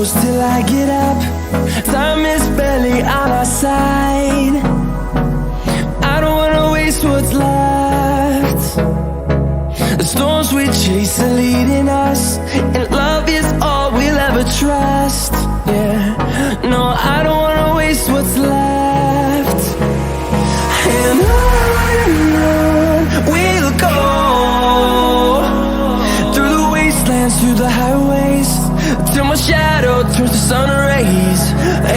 close till I get up. Time is barely on our side. I don't wanna waste what's left. The storms we chase are leading us, and love is all we'll ever trust. Yeah, no, I don't wanna waste what's left. And on we'll go, through the wastelands, through the highways, till my shadow turns to sun rays.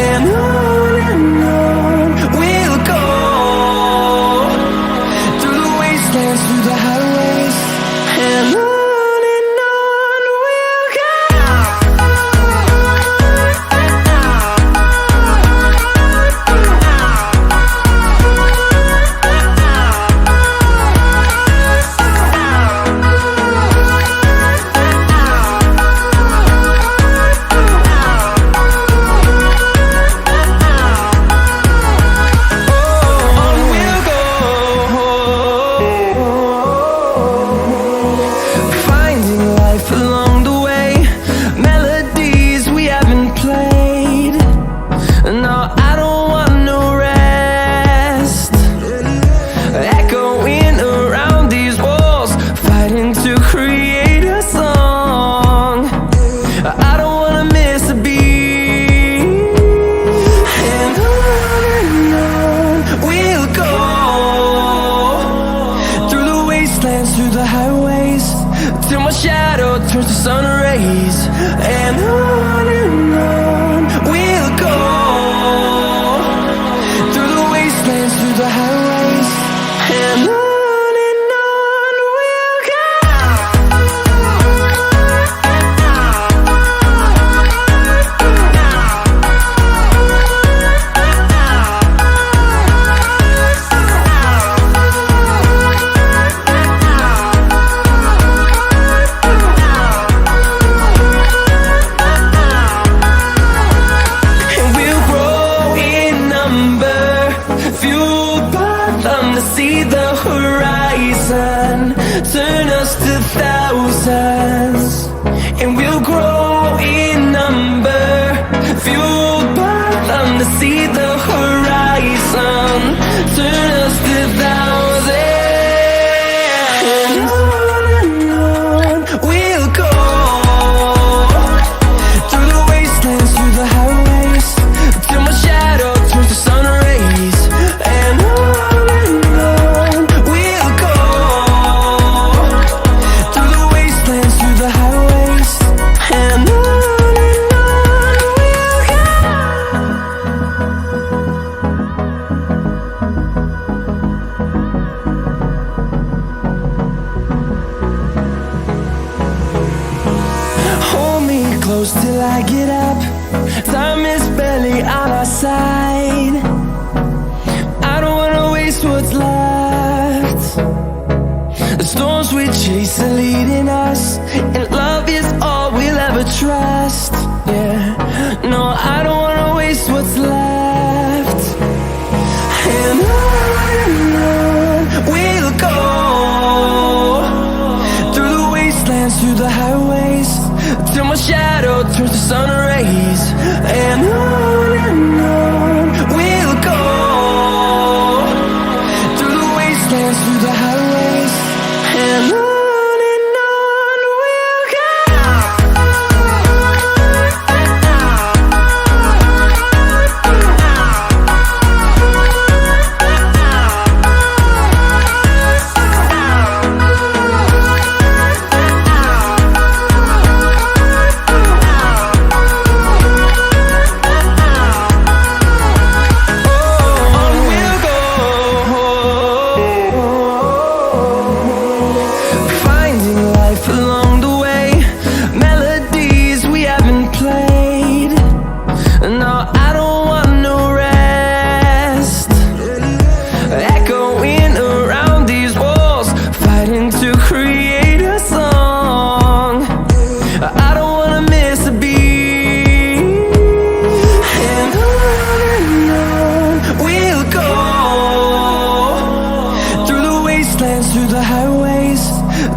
And on we'll go, through the wastelands, through the highways, and on we'll go. Through the highways, till my shadow turns to sun rays. And on we'll go, through the wastelands, through the highways, and on we'll go. See the horizon turn us to thousands, and we'll grow in number, fueled by them to see the horizon turn us to thousands. And on we'll go, through the wastelands, through the highways, till my shadow turns to sun rays. And close till I get up. Time is barely on our side. I don't wanna waste what's left. The storms we chase are leading us, and love is all we'll ever trust. Yeah, no, I don't wanna waste what's left. And on we'll go, through the wastelands, through the highways, till my shadow turns to sun rays. And on we'll go, through the wastelands, through the highways, and on we'll go.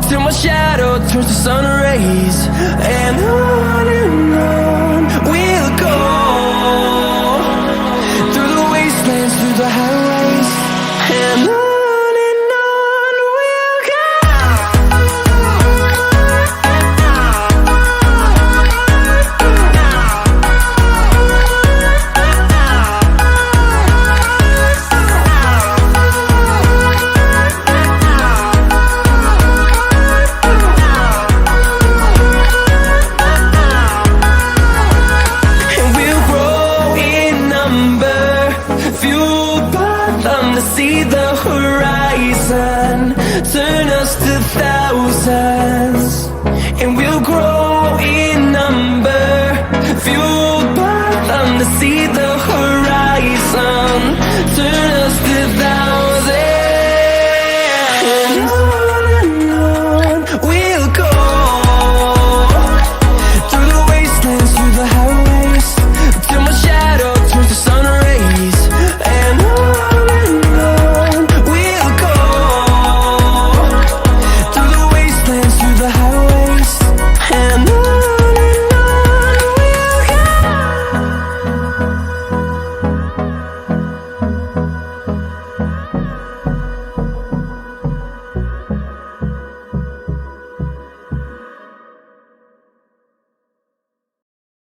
till my shadow turns to sun rays. And on we the highways, and on we'll go. And we'll grow in number, fueled by them to see the horizon, turn us to thousands. And we'll grow in number, fueled